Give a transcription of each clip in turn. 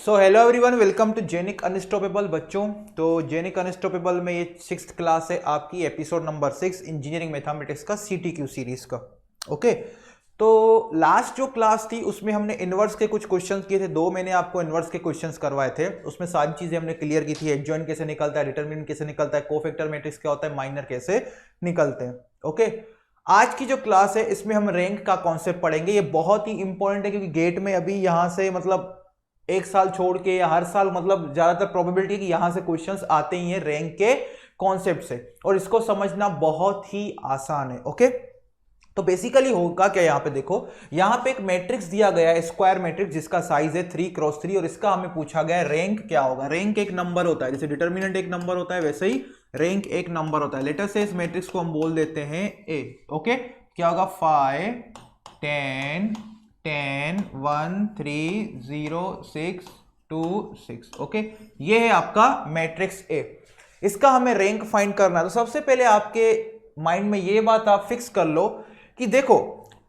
So hello everyone, welcome to जेनिक unstoppable बच्चों। तो जेनिक अनस्टॉपेबल में ये 6th क्लास है आपकी, एपिसोड नंबर 6 इंजीनियरिंग मैथमेटिक्स का CTQ सीरीज का। ओके, तो लास्ट जो क्लास थी उसमें हमने इनवर्स के कुछ क्वेश्चंस किए थे। दो मैंने आपको इनवर्स के क्वेश्चंस करवाए थे, उसमें सारी चीजें हमने क्लियर की थी। एडजॉइंट कैसे निकलता है, डिटरमिनेंट कैसे निकलता है, कोफैक्टर मैट्रिक्स क्या होता है, माइनर कैसे निकलते हैं। ओके, आज की जो क्लास है इसमें हम रैंक का कॉन्सेप्ट पढ़ेंगे। ये बहुत ही इंपॉर्टेंट है क्योंकि गेट में अभी यहां से मतलब एक साल छोड़ के या हर साल मतलब ज्यादातर प्रोबेबिलिटी है कि यहां से क्वेश्चंस आते ही हैं रैंक के कॉन्सेप्ट से, और इसको समझना बहुत ही आसान है। ओके, तो बेसिकली होगा क्या, यहां पे देखो, यहां पे एक मैट्रिक्स दिया गया है, स्क्वायर मैट्रिक्स, जिसका साइज है 3x3, और इसका हमें पूछा गया है रैंक क्या होगा। रैंक एक नंबर होता है, जैसे डिटरमिनेंट एक नंबर होता है वैसे ही रैंक एक नंबर होता है। लेटर से इस मैट्रिक्स को हम बोल देते हैं ए। ओके, क्या होगा, 5 10 10 1 3 0 6 2 6। ओके, ये है आपका मैट्रिक्स ए। इसका हमें रैंक फाइंड करना है। तो सबसे पहले आपके माइंड में ये बात आप फिक्स कर लो कि देखो,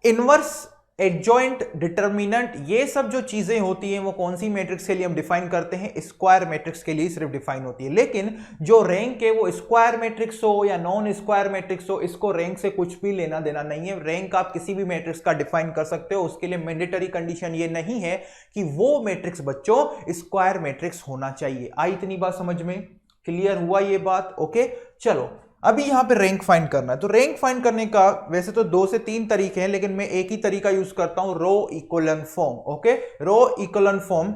इनवर्स, एडजॉइंट, डिटरमिनेंट, ये सब जो चीजें होती हैं वो कौन सी मैट्रिक्स के लिए हम डिफाइन करते हैं, स्क्वायर मैट्रिक्स के लिए सिर्फ डिफाइन होती है। लेकिन जो रैंक है वो स्क्वायर मैट्रिक्स हो या नॉन स्क्वायर मैट्रिक्स हो, इसको रैंक से कुछ भी लेना देना नहीं है। रैंक आप किसी भी मैट्रिक्स का डिफाइन कर सकते हो, उसके लिए मैंडेटरी कंडीशन ये नहीं है कि वो मैट्रिक्स बच्चों स्क्वायर मैट्रिक्स होना चाहिए। आई इतनी बात समझ में? क्लियर हुआ ये बात? ओके, चलो अभी यहां पे रैंक फाइंड करना है। तो रैंक फाइंड करने का वैसे तो 2 से 3 तरीके हैं, लेकिन मैं एक ही तरीका यूज करता हूं, रो इक्विवेलेंट फॉर्म। ओके, रो इक्विवेलेंट फॉर्म,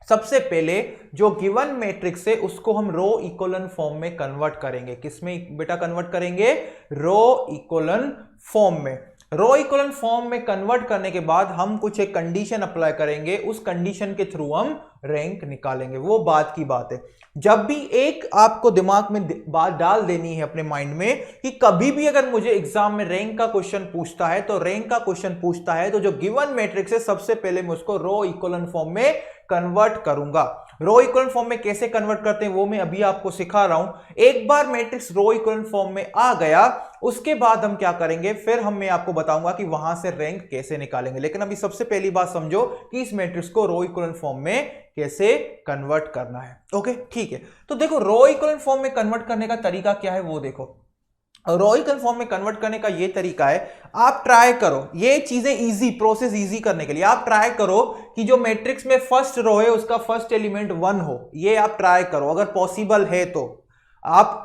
सबसे पहले जो गिवन मैट्रिक्स है उसको हम रो इक्विवेलेंट फॉर्म में कन्वर्ट करेंगे। किसमें बेटा कन्वर्ट करेंगे? रो इक्विवेलेंट फॉर्म में। रो इक्विवेलेंट फॉर्म में कन्वर्ट करने के बाद हम कुछ एक कंडीशन अप्लाई करेंगे, उस कंडीशन के थ्रू हम रैंक निकालेंगे। वो बात की बात है। जब भी एक आपको दिमाग में बात डाल देनी है अपने माइंड में कि कभी भी अगर मुझे एग्जाम में रैंक का क्वेश्चन पूछता है, तो रैंक का क्वेश्चन पूछता है तो जो गिवन मैट्रिक्स है सबसे पहले मैं उसको रो इक्विवेलेंट फॉर्म में कन्वर्ट करूंगा। रो इक्विवेलेंट फॉर्म में कैसे कन्वर्ट करते हैं वो मैं अभी आपको सिखा रहा हूं। एक बार मैट्रिक्स रो इक्विवेलेंट फॉर्म में आ गया, उसके बाद हम क्या करेंगे, फिर मैं आपको बताऊंगा कि वहां से रैंक कैसे निकालेंगे। लेकिन अभी सबसे पहली बात समझो कि इस मैट्रिक्स को रो इक्विवेलेंट फॉर्म में कैसे कन्वर्ट करना है। ओके, ठीक है। तो देखो, रो इक्विवेलेंट फॉर्म में कन्वर्ट करने का तरीका क्या है वो देखो। रो इक्विवेलेंट फॉर्म में कन्वर्ट करने का ये तरीका है, आप ट्राई करो ये चीजें इजी, प्रोसेस इजी करने के लिए आप ट्राई करो कि जो मैट्रिक्स में फर्स्ट रो है उसका फर्स्ट एलिमेंट 1 हो। ये आप ट्राई करो, अगर पॉसिबल है तो। आप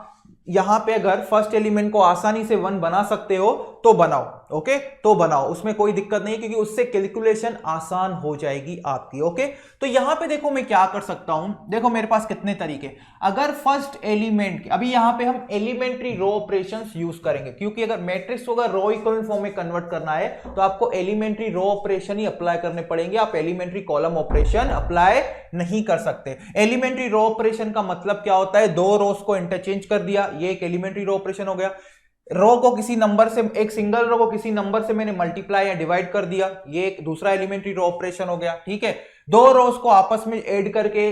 यहां पे अगर फर्स्ट एलिमेंट को आसानी से 1 बना सकते हो तो बनाओ। ओके, तो बनाओ, उसमें कोई दिक्कत नहीं, क्योंकि उससे कैलकुलेशन आसान हो जाएगी आपकी। ओके, तो यहां पे देखो मैं क्या कर सकता हूं, देखो मेरे पास कितने तरीके। अगर फर्स्ट एलिमेंट, अभी यहां पे हम एलिमेंट्री रो ऑपरेशंस यूज करेंगे, क्योंकि अगर मैट्रिक्स को अगर रो इक्विवेलेंट फॉर्म में कन्वर्ट करना है तो आपको एलिमेंट्री रो ऑपरेशन ही अप्लाई करने पड़ेंगे। आप एलिमेंट्री कॉलम ऑपरेशन अप्लाई नहीं कर सकते। एलिमेंट्री रो ऑपरेशन का मतलब क्या होता है, 2 रोज को इंटरचेंज कर दिया, ये एक एलिमेंट्री रो ऑपरेशन हो गया। रो को किसी नंबर से, एक सिंगल रो को किसी नंबर से मैंने मल्टीप्लाई या डिवाइड कर दिया, ये एक दूसरा एलिमेंट्री रो ऑपरेशन हो गया। ठीक है, 2 रोज को आपस में ऐड करके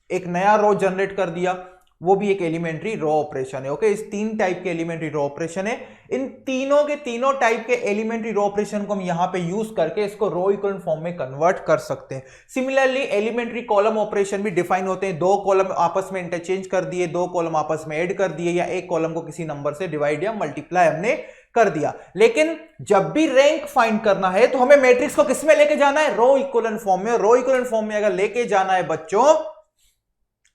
एक नया रो जनरेट कर दिया, वो भी एक एलिमेंट्री रो ऑपरेशन है। ओके, इस 3 टाइप के एलिमेंट्री रो ऑपरेशन है। इन तीनों के तीनों टाइप के एलिमेंट्री रो ऑपरेशन को हम यहां पे यूज करके इसको रो इक्विवेलेंट फॉर्म में कन्वर्ट कर सकते हैं। सिमिलरली एलिमेंट्री कॉलम ऑपरेशन भी डिफाइन होते हैं। 2 कॉलम आपस में इंटरचेंज कर दिए, 2 कॉलम आपस में ऐड कर दिए, या एक कॉलम को किसी नंबर से डिवाइड या मल्टीप्लाई हमने कर दिया। लेकिन जब भी रैंक फाइंड करना है तो हमें मैट्रिक्स को किसमें लेके जाना है, रो इक्विवेलेंट फॉर्म में। रो इक्विवेलेंट फॉर्म में अगर लेके जाना है बच्चों,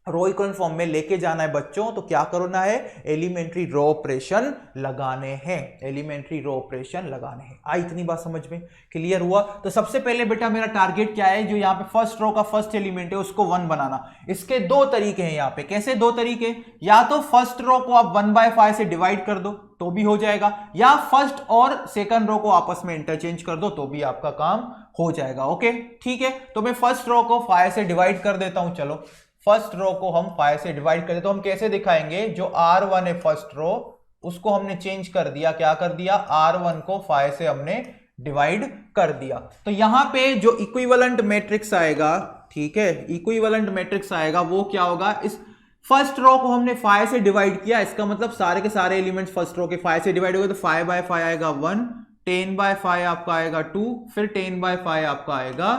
रो इक्विवेलेंट फॉर्म में लेके जाना है बच्चों, तो क्या करना है, एलिमेंट्री रो ऑपरेशन लगाने हैं, एलिमेंट्री रो ऑपरेशन लगाने हैं। आई इतनी बात समझ में? क्लियर हुआ? तो सबसे पहले बेटा मेरा टारगेट क्या है, जो यहाँ पे फर्स्ट रो का फर्स्ट एलिमेंट है उसको 1 बनाना। इसके 2 तरीके हैं यहाँ पे। कैसे 2 तरीके? या तो फर्स्ट रो को आप 1/5 से डिवाइड कर दो तो भी हो जाएगा, या फर्स्ट और सेकंड रो को आपस में इंटरचेंज कर दो तो भी आपका काम हो जाएगा। ओके, ठीक है। तो मैं फर्स्ट रो को 5 से डिवाइड कर देता हूं। चलो, फर्स्ट रो को हम 5 से डिवाइड करें तो हम कैसे दिखाएंगे, जो R1 है फर्स्ट रो उसको हमने चेंज कर दिया, क्या कर दिया, R1 को 5 से हमने डिवाइड कर दिया। तो यहां पे जो इक्विवेलेंट मैट्रिक्स आएगा, ठीक है, इक्विवेलेंट मैट्रिक्स आएगा वो क्या होगा, इस फर्स्ट रो को हमने 5 से डिवाइड किया, इसका मतलब सारे के सारे एलिमेंट्स फर्स्ट रो के 5 से डिवाइड हो गए, तो 5/5 आएगा 1, 10/5 आपका आएगा 2, फिर 10/5 आपका आएगा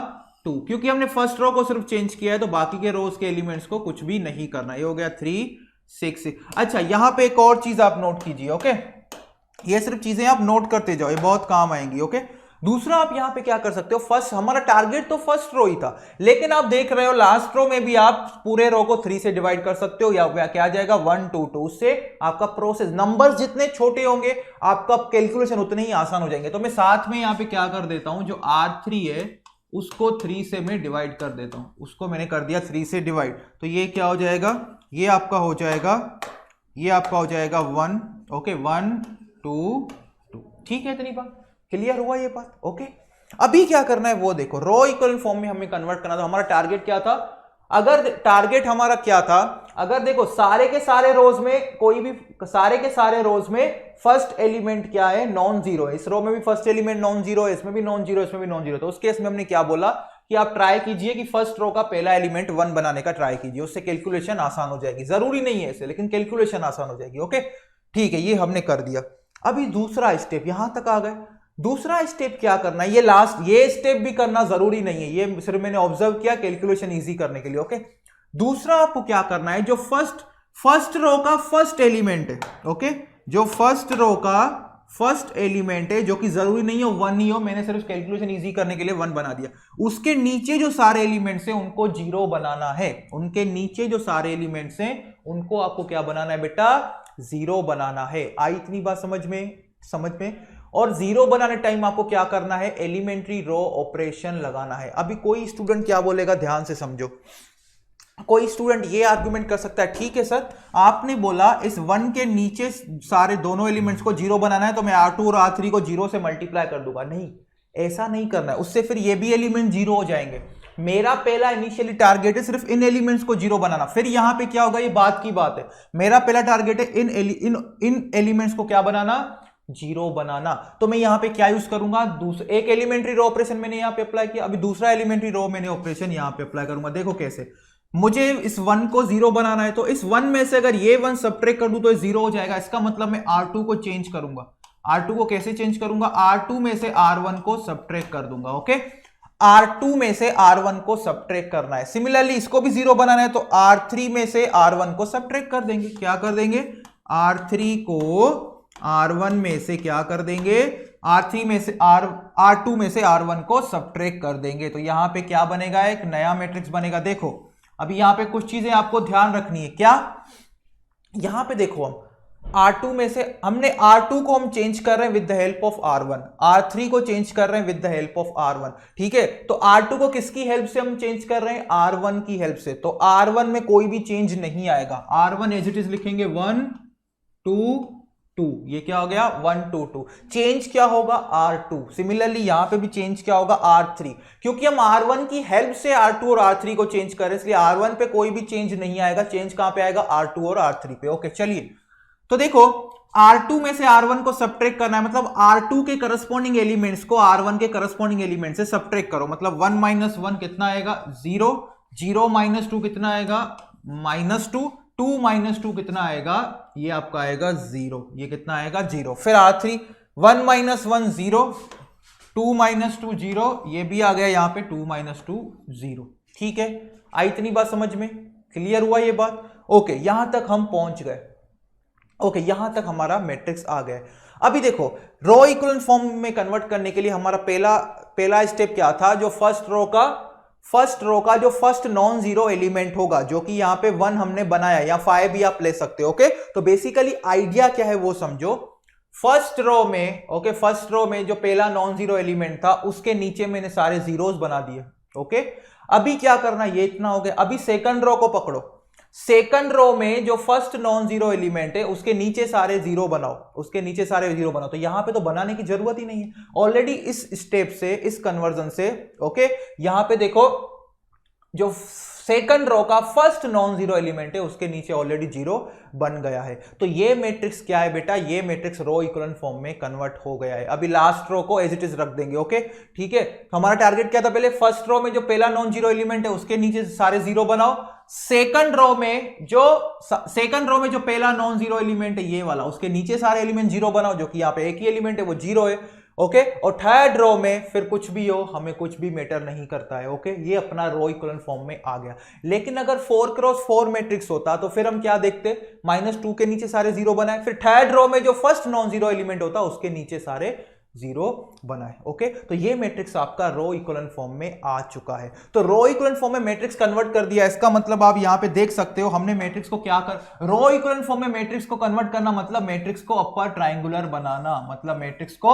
2, क्योंकि हमने फर्स्ट रो को सिर्फ चेंज किया है तो बाकी के रोज के एलिमेंट्स को कुछ भी नहीं करना। ये हो गया 3 6 6। अच्छा यहां पे एक और चीज आप नोट कीजिए। ओके, ये सिर्फ चीजें आप नोट करते जाओ, ये बहुत काम आएंगी। ओके, दूसरा आप यहां पे क्या कर सकते हो, फर्स्ट हमारा टारगेट तो फर्स्ट रो ही था, लेकिन आप देख रहे हो लास्ट रो में भी आप पूरे रो को 3 से डिवाइड कर सकते हो, या क्या आ जाएगा 1 2 2 से आपका प्रोसेस, नंबर्स जितने छोटे होंगे आपका कैलकुलेशन उतने ही आसान हो जाएंगे। तो मैं साथ में यहां पे क्या कर देता हूं, जो R3 है उसको 3 से मैं डिवाइड कर देता हूं, उसको मैंने कर दिया 3 से डिवाइड। तो ये क्या हो जाएगा, ये आपका हो जाएगा, ये आपका हो जाएगा 1। ओके 1 2 2। ठीक है, इतनी बात क्लियर हुआ ये बात। ओके, अभी क्या करना है वो देखो, रो इक्विवेलेंट फॉर्म में हमें कन्वर्ट करना था। हमारा टारगेट क्या था, अगर टारगेट हमारा क्या था, अगर देखो सारे के सारे रोज में कोई भी, सारे के सारे रोज में फर्स्ट एलिमेंट क्या है, नॉन जीरो है। इस रो में भी फर्स्ट एलिमेंट नॉन जीरो है, इसमें भी नॉन जीरो, इसमें भी नॉन जीरो। तो उस केस में हमने क्या बोला कि आप ट्राई कीजिए कि फर्स्ट रो का पहला एलिमेंट 1 बनाने का ट्राई कीजिए, उससे कैलकुलेशन आसान हो जाएगी। जरूरी नहीं है इसे, लेकिन कैलकुलेशन आसान हो जाएगी। ओके ठीक है, ये हमने कर दिया। अभी दूसरा स्टेप, यहां तक आ गए। दूसरा स्टेप क्या करना है, ये लास्ट, ये स्टेप भी करना जरूरी नहीं है, ये सिर्फ मैंने ऑब्जर्व किया कैलकुलेशन इजी करने के लिए। ओके, दूसरा आपको क्या करना है, जो फर्स्ट रो का फर्स्ट एलिमेंट है, ओके, जो फर्स्ट रो का फर्स्ट एलिमेंट है, जो कि जरूरी नहीं हो 1 ही हो, मैंने सिर्फ कैलकुलेशन इजी करने के लिए 1 बना दिया, उसके नीचे जो सारे एलिमेंट्स हैं उनको 0 बनाना है। उनके नीचे जो सारे एलिमेंट्स हैं उनको आपको क्या बनाना है बेटा, 0 बनाना है। आई इतनी बात समझ में। और 0 बनाने टाइम आपको क्या करना है, एलिमेंट्री रो ऑपरेशन लगाना है। अभी कोई स्टूडेंट क्या बोलेगा, ध्यान से समझो। कोई स्टूडेंट ये आर्गुमेंट कर सकता है, ठीक है सर आपने बोला इस 1 के नीचे सारे दोनों एलिमेंट्स को 0 बनाना है, तो मैं R2 और R3 को 0 से मल्टीप्लाई कर दूंगा। नहीं, ऐसा नहीं करना है, उससे फिर ये भी एलिमेंट 0 हो जाएंगे। मेरा पहला इनिशियली टारगेट है सिर्फ इन एलिमेंट्स को 0 बनाना। फिर यहां पे क्या होगा, ये बात की बात है, मेरा पहला टारगेट है इन एलिमेंट्स को क्या बनाना, 0 बनाना। तो मैं यहां पे क्या यूज करूंगा, एक एलिमेंट्री रो ऑपरेशन मैंने यहां पे अप्लाई किया, अभी दूसरा एलिमेंट्री रो मैंने ऑपरेशन यहां पे अप्लाई करूंगा। देखो कैसे, मुझे इस 1 को 0 बनाना है, तो इस 1 में से अगर ये 1 सब्ट्रैक्ट कर दूं तो 0 हो जाएगा। इसका मतलब मैं R2 को चेंज करूंगा। R2 को कैसे चेंज करूंगा, R2 में से R1 को सब्ट्रैक्ट कर दूंगा। ओके, R2 में से R1 को सब्ट्रैक्ट करना है। सिमिलरली इसको भी 0 बनाना है, तो R3 में से R1 को सब्ट्रैक्ट कर देंगे। क्या कर देंगे, R3 को R1 में से क्या कर देंगे, R3 में से R2 में से R1 को सब्ट्रैक्ट कर देंगे। तो यहां पे क्या बनेगा, एक नया मैट्रिक्स बनेगा। देखो अभी यहां पे कुछ चीजें आपको ध्यान रखनी है। क्या, यहां पे देखो हम R2 में से हमने R2 को हम चेंज कर रहे हैं with the help of R1, R3 को चेंज कर रहे हैं with the help of R1। ठीक है, तो R2 को किसकी हेल्प से हम चेंज कर रहे हैं, R1 की हेल्प से। तो R1 में कोई भी चेंज नहीं आएगा, R1 एज इट इज लिखेंगे 1 2 2। ये क्या हो गया, 1 2 2। चेंज क्या होगा, R2। सिमिलरली यहां पे भी चेंज क्या होगा, R3, क्योंकि हम R1 की हेल्प से R2 और R3 को चेंज कर रहे हैं, इसलिए R1 पे कोई भी चेंज नहीं आएगा। चेंज कहां पे आएगा, R2 और R3 पे। ओके चलिए, तो देखो R2 में से R1 को सब्ट्रैक्ट करना है, मतलब R2 के करस्पॉन्डिंग एलिमेंट्स को R1 के करस्पॉन्डिंग एलिमेंट से सब्ट्रैक्ट करो। मतलब 1 - 1 कितना आएगा, 0, 0 - 2 कितना आएगा, -2, 2 - 2 कितना आएगा, ये आपका आएगा 0। ये कितना आएगा, 0। फिर R3, 1 - 1 0, 2 - 2 0, ये भी आ गया यहां पे 2 - 2 0। ठीक है, आई इतनी बात समझ में, क्लियर हुआ ये बात। ओके, यहां तक हम पहुंच गए। ओके, यहां तक हमारा मैट्रिक्स आ गया। अभी देखो रो इक्विवेलेंट फॉर्म में कन्वर्ट करने के लिए हमारा पहला स्टेप क्या था, जो फर्स्ट रो का जो फर्स्ट नॉन जीरो एलिमेंट होगा, जो कि यहां पे 1 हमने बनाया, या 5 भी आप ले सकते हो। ओके, तो बेसिकली आइडिया क्या है वो समझो। फर्स्ट रो में जो पहला नॉन जीरो एलिमेंट था उसके नीचे मैंने सारे जीरोस बना दिए। ओके, अभी क्या करना, ये इतना हो गया। अभी सेकंड रो को पकड़ो। सेकंड रो में जो फर्स्ट नॉन जीरो एलिमेंट है उसके नीचे सारे जीरो बनाओ। तो यहां पे तो बनाने की जरूरत ही नहीं है, ऑलरेडी इस स्टेप से, इस कन्वर्जन से। ओके, यहां पे देखो जो सेकंड रो का फर्स्ट नॉन जीरो एलिमेंट है उसके नीचे ऑलरेडी 0 बन गया है। तो ये मैट्रिक्स क्या है बेटा, ये मैट्रिक्स रो इक्विवेलेंट फॉर्म में कन्वर्ट हो गया है। अभी लास्ट रो को एज इट इज रख देंगे। ओके ठीक है, हमारा टारगेट क्या था, पहले फर्स्ट रो में जो पहला नॉन जीरो एलिमेंट है उसके नीचे सारे 0 बनाओ। सेकंड रो में जो पहला नॉन जीरो एलिमेंट है ये वाला, उसके नीचे सारे एलिमेंट 0 बनाओ, जो कि यहां पे एक ही एलिमेंट है वो 0 है। ओके और थर्ड रो में फिर कुछ भी हो, हमें कुछ भी मैटर नहीं करता है। ओके ये अपना रो इक्विवेलेंट फॉर्म में आ गया। लेकिन अगर 4x4 मैट्रिक्स होता तो फिर हम क्या देखते, -2 के नीचे सारे जीरो बनाए, फिर थर्ड रो में जो फर्स्ट नॉन जीरो एलिमेंट होता उसके नीचे सारे जीरो बनाए। ओके तो ये मैट्रिक्स आपका रो इक्विवेलेंट फॉर्म में आ चुका है। तो रो इक्विवेलेंट फॉर्म में मैट्रिक्स कन्वर्ट कर दिया, इसका मतलब आप यहां पे देख सकते हो हमने मैट्रिक्स को क्या कर, रो इक्विवेलेंट फॉर्म में मैट्रिक्स को कन्वर्ट करना मतलब मैट्रिक्स को अपर ट्रायंगुलर बनाना, मतलब मैट्रिक्स को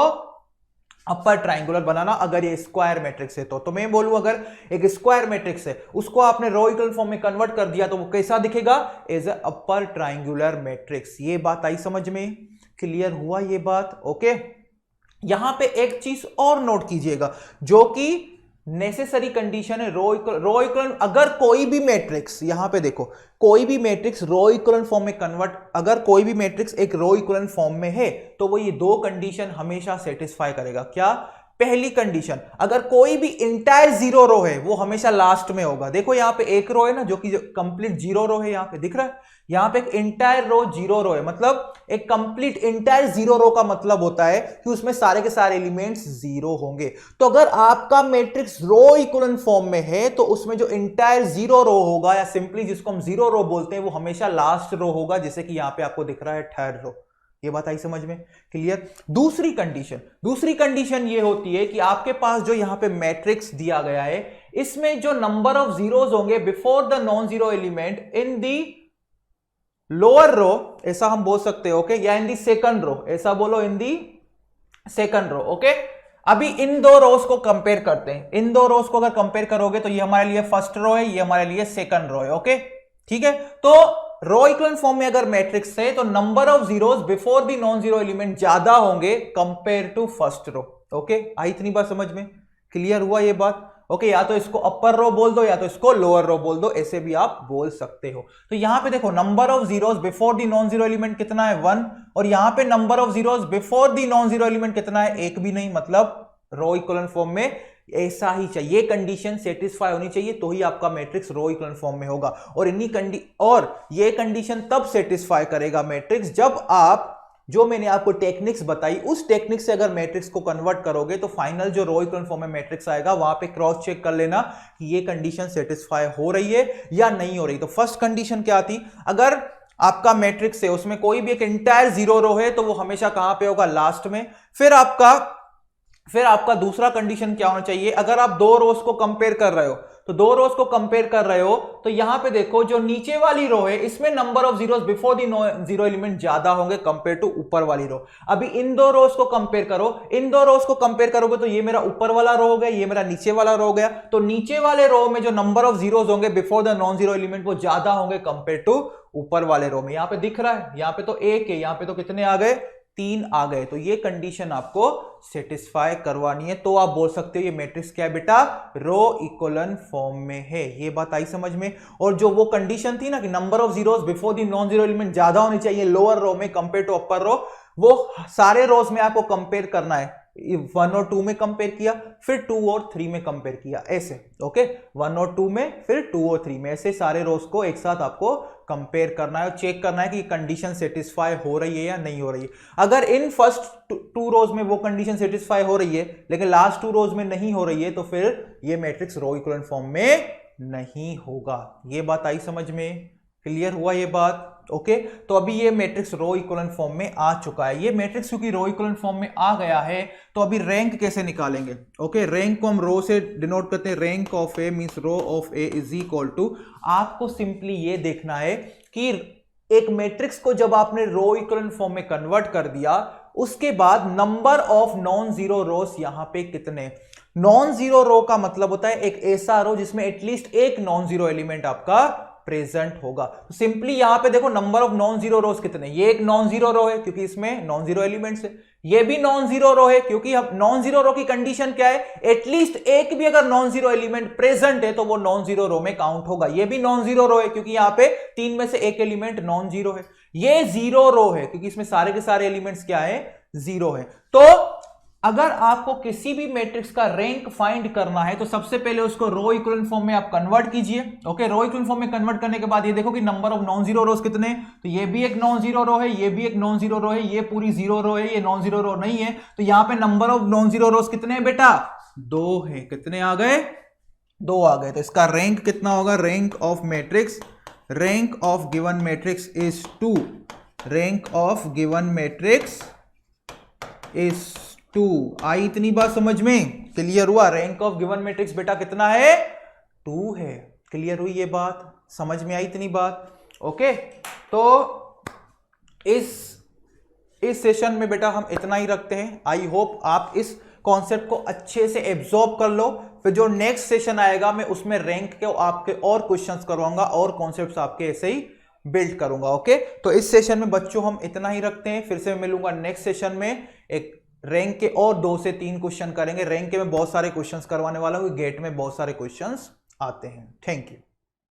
अपर ट्रायंगुलर बनाना। अगर ये स्क्वायर मैट्रिक्स है तो मैं बोलूं अगर एक स्क्वायर मैट्रिक्स है उसको आपने रो इक्विवेलेंट फॉर्म में कन्वर्ट कर दिया तो वो कैसा दिखेगा, as a upper triangular matrix. ये बात आई समझ में, क्लियर हुआ ये बात। ओके यहां पे एक चीज और नोट कीजिएगा जो कि नेसेसरी कंडीशन है रो इक्विवेलेंट, अगर कोई भी मैट्रिक्स, यहां पे देखो कोई भी मैट्रिक्स रो इक्विवेलेंट फॉर्म में कन्वर्ट, अगर कोई भी मैट्रिक्स एक रो इक्विवेलेंट फॉर्म में है तो वो ये दो कंडीशन हमेशा सेटिस्फाई करेगा। क्या, पहली कंडीशन, अगर कोई भी इंटायर जीरो रो है वो हमेशा लास्ट में होगा। देखो यहां पे एक रो है ना जो कि कंप्लीट जीरो रो है, यहां पे दिख रहा है, यहां पे एक इंटायर रो जीरो रो है, मतलब एक कंप्लीट इंटायर जीरो रो का मतलब होता है कि उसमें सारे के सारे एलिमेंट्स जीरो होंगे। तो अगर आपका मैट्रिक्स रो इक्विवेलेंट फॉर्म में है तो उसमें जो इंटायर जीरो रो होगा या सिंपली जिसको हम जीरो रो बोलते हैं वो हमेशा लास्ट रो होगा, जैसे कि यहां पे आपको दिख रहा है थर्ड रो। ये बात आई समझ में, क्लियर। दूसरी कंडीशन ये होती है कि आपके पास जो यहां पे मैट्रिक्स दिया गया है इसमें जो नंबर ऑफ जीरोस होंगे before the non zero element in the lower row, ऐसा हम बोल सकते हैं। ओके या इन दी सेकंड रो, ऐसा बोलो इन दी सेकंड रो। ओके अभी इन दो रोज को कंपेयर करते हैं, इन दो रोज को अगर कंपेयर करोगे तो ये हमारे लिए फर्स्ट रो है, ये हमारे लिए सेकंड रो है। ओके ठीक है, तो रो इक्विवेलेंट फॉर्म में अगर मैट्रिक्स है तो number of zeros before the non zero element ज्यादा होंगे compare to first row. Okay I इतनी बात समझ में, क्लियर हुआ ये बात। ओके या तो इसको अपर रो बोल दो या तो इसको लोअर रो बोल दो, ऐसे भी आप बोल सकते हो। तो यहां पे देखो number of zeros before the non zero element कितना है 1, और यहां पे number of zeros before the non zero element कितना है, एक भी नहीं, मतलब रो इक्विवेलेंट फॉर्म में ऐसा ही चाहिए, कंडीशन सेटिस्फाई होनी चाहिए तो ही आपका मैट्रिक्स रो इक्विवेलेंट फॉर्म में होगा। और ये कंडीशन तब सेटिस्फाई करेगा मैट्रिक्स जब आप जो मैंने आपको टेक्निक्स बताई उस टेक्निक से अगर मैट्रिक्स को कन्वर्ट करोगे तो फाइनल जो रो इक्विवेलेंट फॉर्म में मैट्रिक्स आएगा वहां पे क्रॉस चेक कर लेना कि ये कंडीशन सेटिस्फाई हो रही है या नहीं हो रही। तो फर्स्ट कंडीशन क्या थी, अगर आपका मैट्रिक्स है उसमें कोई भी एक इंटायर जीरो रो है तो वो हमेशा कहां पे होगा, लास्ट में। फिर आपका दूसरा कंडीशन क्या होना चाहिए, अगर आप दो रोज को कंपेयर कर रहे हो तो यहां पे देखो जो नीचे वाली रो है इसमें number of zeros before the zero element ज्यादा होंगे कंपेयर टू ऊपर वाली रो। अभी इन दो रोज को कंपेयर करोगे तो ये मेरा ऊपर वाला रो हो गया, ये मेरा नीचे वाला रो हो गया। तो नीचे वाले रो में जो नंबर ऑफ जीरोस होंगे before the non zero element वो ज्यादा होंगे कंपेयर टू ऊपर वाले रो में। यहां पे दिख रहा है, यहां पे तो एक है, यहां पे तो कितने आ गए, 3 आ गए। तो ये कंडीशन आपको सेटिस्फाई करवानी है तो आप बोल सकते हो ये मैट्रिक्स क्या है बेटा, रो इक्विवेलेंट फॉर्म में है। ये बात आई समझ में। और जो वो कंडीशन थी ना कि number of zeros before the non zero element ज्यादा होनी चाहिए लोअर रो में कंपेयर टू अपर रो, वो सारे रोज में आपको कंपेयर करना है। 1 और 2 में कंपेयर किया, फिर 2 और 3 में कंपेयर किया, ऐसे। ओके 1 और 2 में, फिर 2 और 3 में, ऐसे सारे रोज को एक साथ आपको कंपेयर करना है और चेक करना है कि कंडीशन सेटिस्फाई हो रही है या नहीं हो रही है। अगर इन फर्स्ट 2 रोज में वो कंडीशन सेटिस्फाई हो रही है लेकिन लास्ट 2 रोज में नहीं हो रही है तो फिर ये मैट्रिक्स रो इक्विवेलेंट फॉर्म में नहीं होगा। ये बात आई समझ में, क्लियर हुआ ये बात। ओके तो अभी ये मैट्रिक्स रो इक्विवेलेंट फॉर्म में आ चुका है। ये मैट्रिक्स क्योंकि रो इक्विवेलेंट फॉर्म में आ गया है तो अभी रैंक कैसे निकालेंगे। ओके रैंक को हम रो से डिनोट करते हैं, rank of A means rho of A is equal to, आपको सिंपली ये देखना है कि एक मैट्रिक्स को जब आपने रो इक्विवेलेंट फॉर्म में कन्वर्ट कर दिया उसके बाद number of non zero rows यहां पे कितने। नॉन जीरो रो का मतलब होता है एक ऐसा रो जिसमें एटलीस्ट एक नॉन जीरो एलिमेंट आपका प्रेजेंट होगा। तो सिंपली यहां पे देखो नंबर ऑफ नॉन जीरो रोज कितने, ये एक नॉन जीरो रो है क्योंकि इसमें नॉन जीरो एलिमेंट्स है, ये भी नॉन जीरो रो है क्योंकि नॉन जीरो रो की कंडीशन क्या है, एटलीस्ट एक भी अगर नॉन जीरो एलिमेंट प्रेजेंट है तो वो नॉन जीरो रो में काउंट होगा। ये भी नॉन जीरो रो है क्योंकि यहां पे 3 में से एक एलिमेंट नॉन जीरो है। ये जीरो रो है क्योंकि इसमें सारे के सारे एलिमेंट्स क्या है, जीरो है। तो अगर आपको किसी भी मैट्रिक्स का रैंक फाइंड करना है तो सबसे पहले उसको रो इक्विवेलेंट फॉर्म में आप कन्वर्ट कीजिए। ओके, रो इक्विवेलेंट फॉर्म में कन्वर्ट करने के बाद ये देखो कि नंबर ऑफ नॉन जीरो रोज कितने, तो ये भी एक नॉन जीरो रो है, ये भी एक नॉन जीरो रो है, ये पूरी जीरो रो है, ये नॉन जीरो रो नहीं है, तो यहां पे नंबर ऑफ नॉन जीरो रोज कितने हैं बेटा, 2 है। कितने आ गए, 2 आ गए। तो इसका रैंक कितना होगा, rank of matrix, rank of given matrix is 2, rank of given matrix is 2। आई इतनी बात समझ में, क्लियर हुआ? रैंक ऑफ गिवन मैट्रिक्स बेटा कितना है, 2 है। क्लियर हुई ये बात, समझ में आई इतनी बात? ओके, तो इस सेशन में बेटा हम इतना ही रखते हैं। आई होप आप इस कॉन्सेप्ट को अच्छे से एब्जॉर्ब कर लो। फिर जो नेक्स्ट सेशन आएगा मैं उसमें रैंक के आपके और क्वेश्चंस करवाऊंगा और कॉन्सेप्ट्स आपके ऐसे ही बिल्ड करूंगा। ओके, तो इस सेशन में बच्चों हम इतना ही रखते हैं। फिर से मिलूंगा नेक्स्ट सेशन में, एक रैंक के और 2 से 3 क्वेश्चन करेंगे। रैंक के में बहुत सारे क्वेश्चंस करवाने वाला हूं, गेट में बहुत सारे क्वेश्चंस आते हैं। Thank you.